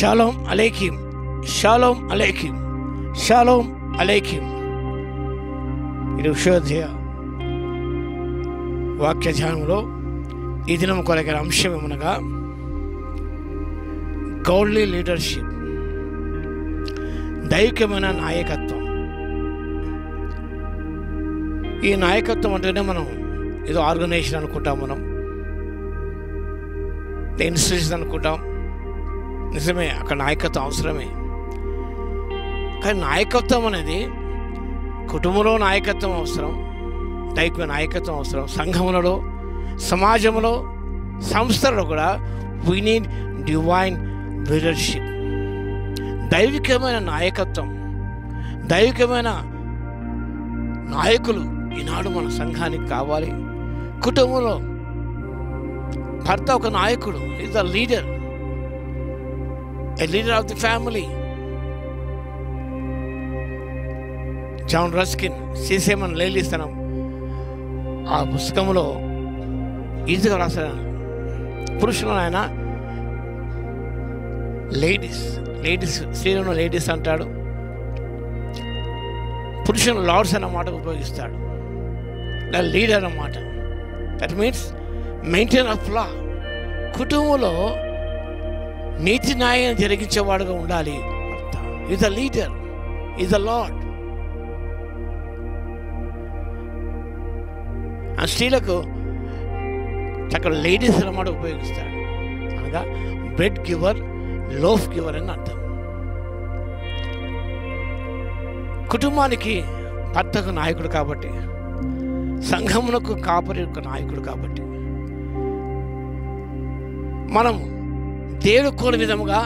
Shalom aleichem, shalom aleichem, shalom aleichem. ఇది ఉషోదయ వాక్య ధ్యానంలో ఈ దినం కొరకైన అంశం ఏమనగా గౌడ్లీ లీడర్షిప్, దైవికమైన నాయకత్వం. ఈ నాయకత్వం అంటేనే మనం ఏదో ఆర్గనైజేషన్ అనుకుంటాం, మనం ఇన్స్టిట్యూషన్ అనుకుంటాం. నిజమే, అక్కడ నాయకత్వం అవసరమే. కానీ నాయకత్వం అనేది కుటుంబంలో నాయకత్వం అవసరం, దైవిక నాయకత్వం అవసరం, సంఘములలో, సమాజంలో, సంస్థలలో కూడా వీ నీడ్ డివైన్ లీడర్షిప్. దైవికమైన నాయకత్వం, దైవికమైన నాయకులు ఈనాడు మన సంఘానికి కావాలి. కుటుంబంలో భర్త ఒక నాయకుడు, is the leader, a leader of the family. John Ruskin సీసేమన్ లేలిస్తనం ఆ పుస్తకంలో ఈజీగా రాశారు. పురుషులను ఆయన లేడీస్, స్త్రీలను లేడీస్ అంటాడు, పురుషులను లార్డ్స్ అన్న మాట ఉపయోగిస్తాడు. లీడర్ అన్నమాట. That means maintain of law. కుటుంబంలో నీతి న్యాయం జరిగించేవాడుగా ఉండాలి. Is the leader, is the lord. ఆ స్త్రీలకు అక్కడ లేడీస్ అన్నమాట ఉపయోగిస్తాడు. అనగా బ్రెడ్ గివర్, లోఫ్ గివర్ అని అర్థం. కుటుంబానికి భర్తకు నాయకుడు కాబట్టి, సంఘమునకు కాపరి యొక్క నాయకుడు కాబట్టి, మనం దేవుడు కోరిన విధముగా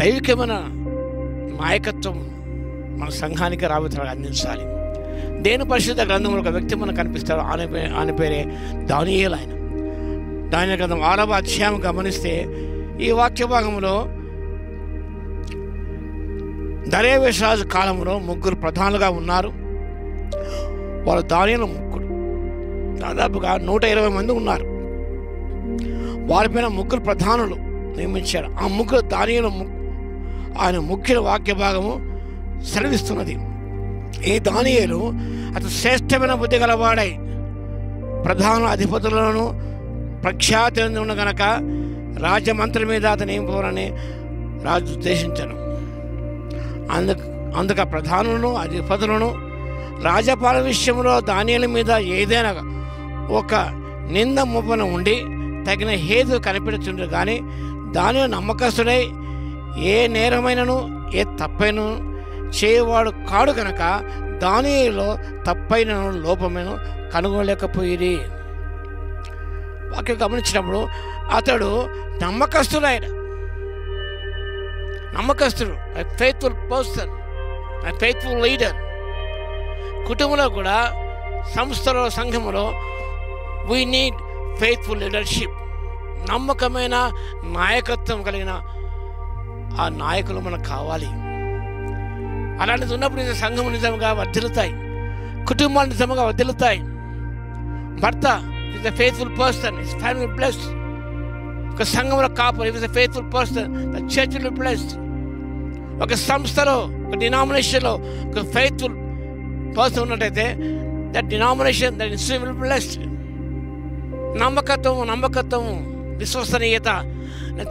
దైవికమైన నాయకత్వం మన సంఘానికి రాబోతుగా అందించాలి. దేవుని పరిశుద్ధ గ్రంథంలో ఒక వ్యక్తి మనకు కనిపిస్తాడు. ఆయన పేరే దానియేలు. దానియేలు గ్రంథం 6వ అధ్యాయం గమనిస్తే ఈ వాక్య భాగంలో దర్యావేషు రాజు కాలంలో 3 ప్రధానులుగా ఉన్నారు. వాళ్ళు దానియేలు ముగ్గురు, దాదాపుగా 120 మంది ఉన్నారు. వారిపైన 3 ప్రధానులు నియమించారు. ఆ 3 దానియేలు ఆయన ముఖ్య వాక్య భాగము సెలవిస్తున్నది. ఈ దానియేలు అతి శ్రేష్టమైన బుద్ధి గలవాడై ప్రధాన అధిపతులను ప్రఖ్యాతి ఉన్న గనక రాజమంత్రి మీద అతను ఏం పోరని రాజు ఉద్దేశించను. అందుక ప్రధానులను అధిపతులను రాజపాల విషయంలో దానియేలు మీద ఏదైనా ఒక నింద మోపన ఉండి తగిన హేతు కనిపెడుతుండ్రు. కానీ దానియేలు నమ్మకస్తుడై ఏ నేరమైనను ఏ తప్పైనను చేయవాడు కాడు కనుక దానియేలులో తప్పైన లోపమైన కనుగొనలేకపోయిరి. వాక్యం గమనించినప్పుడు అతడు నమ్మకస్తుడు, ఫెయిత్ఫుల్ పర్సన్, ఫెయిత్ఫుల్ లీడర్. కుటుంబంలో కూడా, సంస్థలో, సంఘములో వీ నీడ్ ఫెయిత్ఫుల్ లీడర్షిప్. నమ్మకమైన నాయకత్వం కలిగిన ఆ నాయకులు మనకు కావాలి. అలాంటిది ఉన్నప్పుడు సంఘం నిజంగా వర్ధిల్లుతాయి, కుటుంబాలు నిజంగా వర్ధిల్లుతాయి. భర్త is a faithful person, his family blessed. ఒక సంఘంలో కాపరి is a faithful person, the church will be blessed. ఒక సంస్థలో, ఒక డినామినేషన్లో ఒక ఫెయిత్ఫుల్ పర్సన్ ఉన్నట్టయితే that denomination, that institution will be blessed. నమ్మకత్వం, విశ్వసనీయత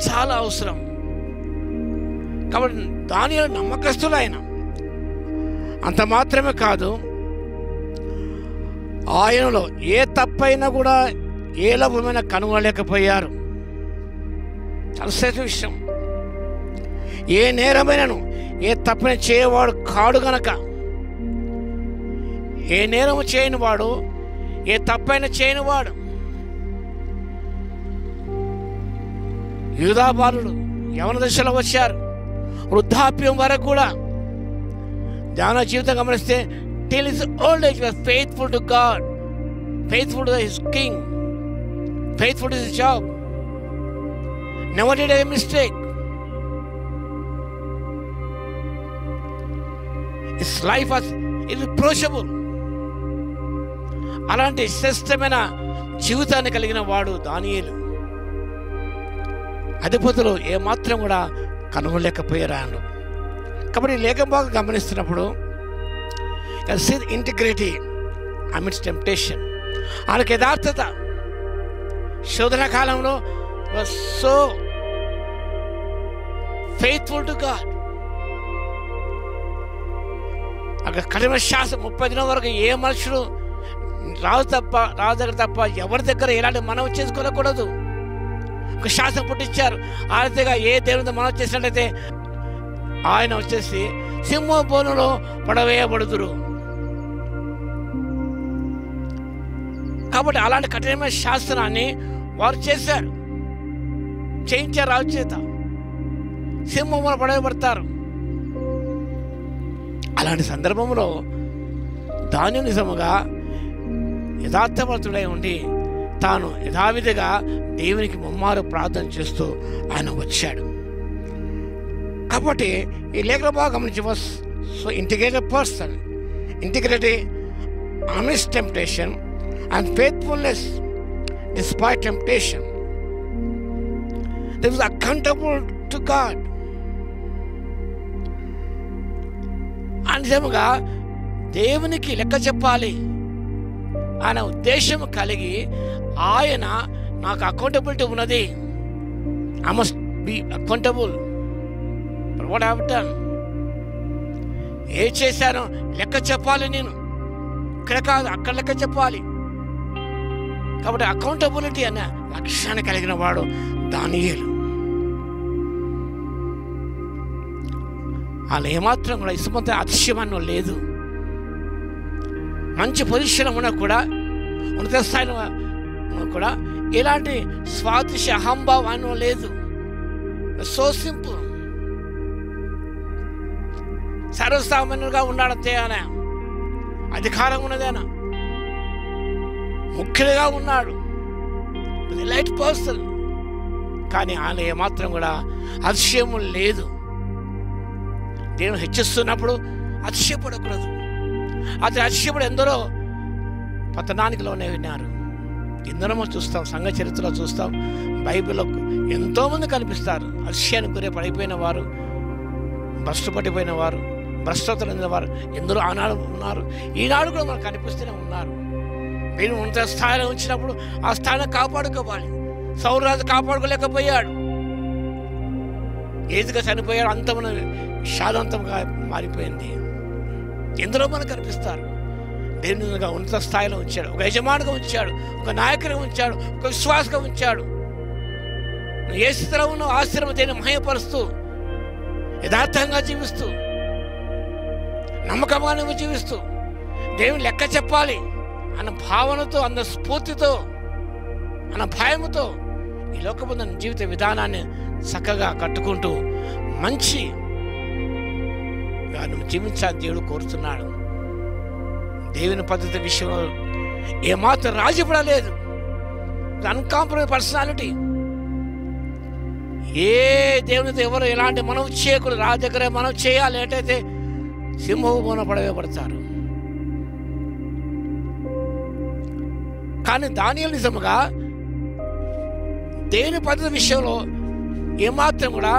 చాలా అవసరం. కాబట్టి దానియేలు నమ్మకస్తులు. ఆయన అంత మాత్రమే కాదు, ఆయనలో ఏ తప్పైనా కూడా ఏ లోపమైనా కనుగొనలేకపోయారు. చాలా శ్రేష్ఠ విషయం. ఏ నేరమైనను ఏ తప్పని చేయవాడు కాడు గనక, ఏ నేరము చేయని వాడు, ఏ తప్పైనా చేయని వాడు. యూదా బాలుడు యవన దశలో వచ్చారు, వృద్ధాప్యం వరకు కూడా ధ్యాన జీవితం గమనిస్తే till his old age was faithful to God, faithful to his king, faithful to his job, never did a mistake. His life was irreproachable. అలాంటి శ్రేష్టమైన జీవితాన్ని కలిగిన వాడు దానియేలు. అధిపతులు ఏమాత్రం కూడా కనుగొనలేకపోయారు. కాబట్టి లేఖం బాగా గమనిస్తున్నప్పుడు ఇంటిగ్రిటీ అమిడ్స్ టెంప్టేషన్, ఆయనకు యథార్థత శోధన కాలంలో సో ఫెయిత్ఫుల్ టు గాడ్. అక్కడ కఠిన శాస్త్రం 30 దినం వరకు ఏ మనుషుడు రాజు దగ్గర తప్ప ఎవరి దగ్గర ఎలాంటి మనవి చేసుకోకూడదు. ఒక శాస్త్రం పుట్టించారు. ఆ రీతిగా ఏ దేవునితో మనవి చేసినట్లయితే ఆయన వచ్చేసి సింహ బోనులో పడవేయబడుదురు. కాబట్టి అలాంటి కఠినమైన శాస్త్రాన్ని వారు చేయించారు. రాజు చేత సింహంలో పడవేయబడతారు. అలాంటి సందర్భంలో దానియేలు నిజముగా యథార్థవంతుడై ఉండి తాను యథావిధిగా దేవునికి ముమ్మారు ప్రార్థన చేస్తూ ఆయన వచ్చాడు. కాబట్టి ఈ లేఖన బాగా గమనించి so integrated person, integrity amidst temptation and faithfulness despite temptation. They was accountable to God. నిజముగా దేవునికి లెక్క చెప్పాలి అనే ఉద్దేశం కలిగి ఆయన నాకు అకౌంటబిలిటీ ఉన్నది. I must be accountable for what I have done. ఏ చేశానో లెక్క చెప్పాలి. నేను ఇక్కడ కాదు, అక్కడ లెక్క చెప్పాలి. కాబట్టి అకౌంటబిలిటీ అనే లక్ష్యాన్ని కలిగిన వాడు దానియేలు. వాళ్ళు ఏమాత్రం కూడా ఇసుమంత అతిశయమన్న లేదు. మంచి పొజిషన్ ఉన్నా కూడా, ఉన్నత స్థాయిలో ఉన్నా కూడా ఎలాంటి స్వాతిశ అహంభావం లేదు. So simple. సర్వసామాన్యుడుగా ఉన్నాడంతే. ఆయన అధికారం ఉన్నది, ఆయన ముఖ్యుడిగా ఉన్నాడు, లైట్ పర్సన్. కానీ ఆయన ఏమాత్రం కూడా అతిశయము లేదు. దేవుని హెచ్చిస్తున్నప్పుడు అతిశయపడకూడదు. అతని అతిశయపడి ఎందరో పతనానికి లోనే విన్నారు. ఎందరో చూస్తాం, సంఘ చరిత్రలో చూస్తాం, బైబిల్లో ఎంతోమంది కనిపిస్తారు. అతిశయానికి గురే పడిపోయిన వారు, భ్రష్టు పడిపోయిన వారు, భ్రష్టతలు చెందిన వారు ఎందరో ఆనాడు ఉన్నారు, ఈనాడు కూడా మనకు కనిపిస్తూనే ఉన్నారు. మీరు ఉన్నత స్థాయిలో ఉంచినప్పుడు ఆ స్థాయిని కాపాడుకోవాలి. సౌలు రాజు కాపాడుకోలేకపోయాడు, ఏదిగా చనిపోయాడు, అంతమున శాంతంగా మారిపోయింది. ఎందరో మనకు కనిపిస్తారు. దేవునిగా ఉన్నత స్థాయిలో ఉంచాడు, ఒక యజమానిగా ఉంచాడు, ఒక నాయకుడిగా ఉంచాడు, ఒక విశ్వాసగా ఉంచాడు. నువ్వు ఏ స్థితిలో ఉన్నావు ఆ స్థితిలో దేన్ని మహిమపరుస్తూ, యథార్థంగా జీవిస్తూ, నమ్మకంగా నువ్వు జీవిస్తూ, దేవుని లెక్క చెప్పాలి అన్న భావనతో, అన్న స్ఫూర్తితో, అన్న భయముతో ఈ లోకబంధన జీవిత విధానాన్ని చక్కగా కట్టుకుంటూ మంచి నువ్వు జీవించాలని దేవుడు కోరుతున్నాడు. దేవుని పద్ధతి విషయంలో ఏమాత్రం రాజీపడలేదు. Uncompromise personality. ఏ దేవునితో ఎవరు ఎలాంటి మనవి చేయకూడదు. రాజు దగ్గర మనవి చేయాలి. ఏంటైతే సింహభూన పడవేయబడతారు. కానీ దానియేలు నిజముగా దేవుని పద్ధతి విషయంలో ఏమాత్రం కూడా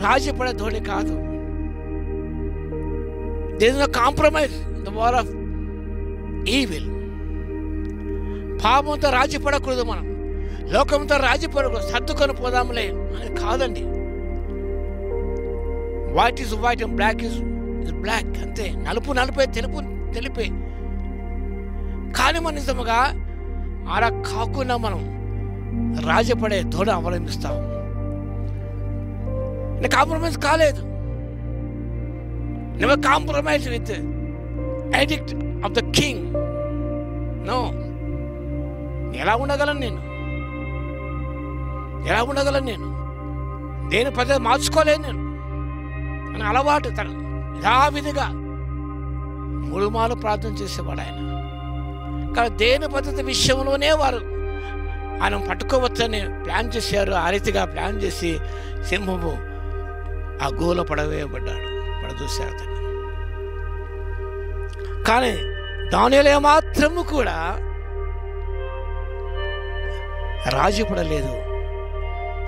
రాజీపడే ధోరణి కాదు. There is no compromise in the war of evil. పాపంతో రాజీ పడకూడదు. మనం లోకంతో రాజీ పడకూడదు. సర్దుకొని పోదాములే అని కాదండి. White is white and black is black, అంతే. నలుపు నలుపే, తెలుపు తెలిపే. కానీ మన నిజముగా అలా కాకుండా మనం రాజీ పడే ధోరణి అవలంబిస్తాం. కాంప్రమైజ్ కాలేదు. Never compromise with the edict of the king. No. ఎలా ఉండగలను నేను? దేని పద్ధతి మార్చుకోలేను నేను అని అలవాటు. తన యథావిధిగా 3 మార్లు ప్రార్థన చేసేవాడు ఆయన. కానీ దేని పద్ధతి విషయంలోనే వారు ఆయన పట్టుకోవచ్చని ప్లాన్ చేశారు. ఆ రీతిగా ప్లాన్ చేసి సింహము ఆ గోల పడవేయబడ్డాడు, పడదూశారు. కానీ దానియేలు ఏమాత్రము కూడా రాజీ పడలేదు.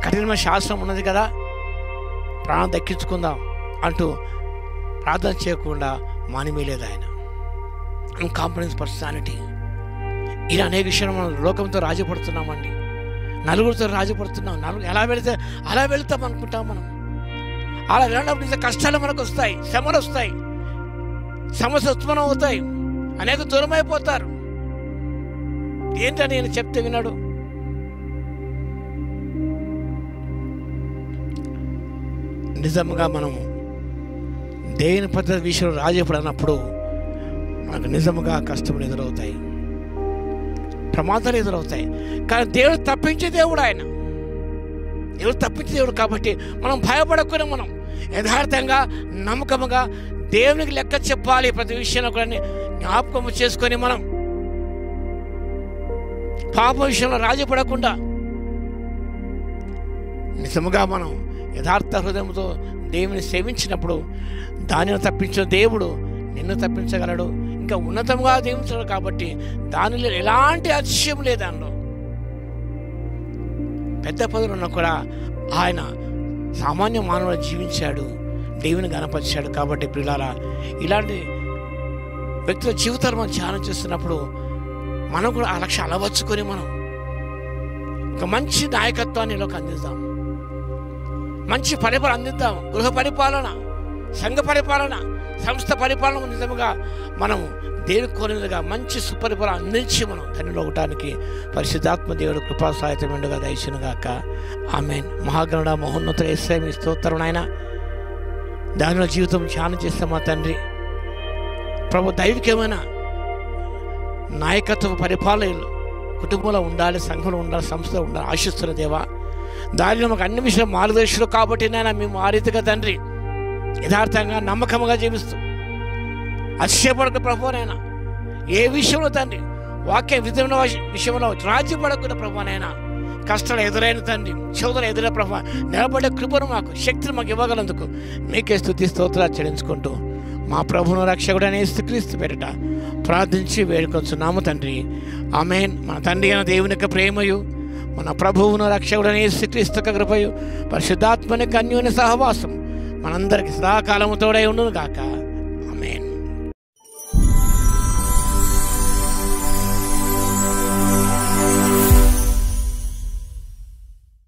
కఠినమైన శాస్త్రం ఉన్నది కదా, ప్రాణం దక్కించుకుందాం అంటూ ప్రార్థన చేయకుండా మానిమేలేదు ఆయన. Uncompromise personality. ఇలా అనేక విషయాలు మనం లోకంతో రాజీపడుతున్నామండి, నలుగురితో రాజీపడుతున్నాం. ఎలా వెళితే అలా వెళ్తాం అనుకుంటాం మనం. అలా వెళ్ళినప్పుడు ఇంత కష్టాలు మనకు వస్తాయి, శ్రమలు వస్తాయి, సమస్య ఉత్పన్నం అవుతాయి, అనేక దూరం అయిపోతారు. ఏంటని నేను చెప్తే విన్నాడు. నిజంగా మనము దేవుని పద్ధతి విషయంలో రాజీపడినప్పుడు మనకు నిజంగా కష్టములు ఎదురవుతాయి, ప్రమాదాలు ఎదురవుతాయి. కానీ దేవుడు తప్పించే దేవుడు, ఆయన దేవుడు తప్పించే దేవుడు. కాబట్టి మనం భయపడకుండా మనం యథార్థంగా నమ్మకముగా దేవునికి లెక్క చెప్పాలి. ప్రతి విషయంలో కూడా జ్ఞాపకం చేసుకొని మనం పాప విషయంలో రాజీపడకుండా నిజముగా మనం యథార్థ హృదయంతో దేవుని సేవించినప్పుడు దానిని తప్పించిన దేవుడు నిన్ను తప్పించగలడు, ఇంకా ఉన్నతంగా దీవించగలడు. కాబట్టి దానిలో ఎలాంటి అతిశయం లేదు. దానిలో పెద్ద పదవులు ఉన్నా కూడా ఆయన సామాన్య మానవుడు జీవించాడు, దేవుని గణపరిచాడు. కాబట్టి ప్రియులారా, ఇలాంటి వ్యక్తుల జీవితాలు మనం ధ్యానం చేస్తున్నప్పుడు మనం కూడా ఆ లక్ష్యం అలవర్చుకొని మనం ఒక మంచి నాయకత్వాన్ని ఇలాగ అందిద్దాం, మంచి పరిపాలన అందిద్దాం. గృహ పరిపాలన, సంఘ పరిపాలన, సంస్థ పరిపాలన నిజంగా మనము దేవుని కోరినదిగా మంచి సుపరిపాలన అందించి మనం ధన్యులు అవటానికి పరిశుద్ధాత్మ దేవుడు కృపా సహాయతం ఎండుగా దయచునుగాక. ఆమేన్. మహాగణుడ మహోన్నత యేసయ్య మీ స్తోత్రం నాయన. దానిలో జీవితం ధ్యానం చేస్తే మా తండ్రి ప్రభు దైవికమైన నాయకత్వ పరిపాలనలు కుటుంబంలో ఉండాలి, సంఘంలో ఉండాలి, సంస్థలో ఉండాలి ఆశిస్తున్న దేవా. దానిలో మాకు అన్ని విషయాలు మార్గదర్శులు. కాబట్టి నాయన మేము ఆ రీతిగా తండ్రి యథార్థంగా నమ్మకంగా జీవిస్తూ అతిశయపడక ప్రభువనైనా ఏ విషయంలో తండ్రి వాక్య విధమైన విషయంలో రాజ్యపడకుండా ప్రభువనైనా కష్టాలు ఎదురైన తండ్రి చోదన ఎదురైన ప్రభు నిలబడే కృపను మాకు శక్తిని మాకు ఇవ్వగలందుకు మీకే స్తుతి స్తోత్రాలు చెల్లించుకుంటూ మా ప్రభువును రక్షకుడైన యేసుక్రీస్తు పేరిట ప్రార్థించి వేడుకొంచున్నాము తండ్రి. ఆమేన్. మన తండ్రి అయిన దేవుని యొక్క ప్రేమయు మన ప్రభువును రక్షకుడైన యేసుక్రీస్తు యొక్క కృపయు పరిశుద్ధాత్మని అన్యోన్య సహవాసం మనందరికి సదాకాలము తోడై ఉండును గాక.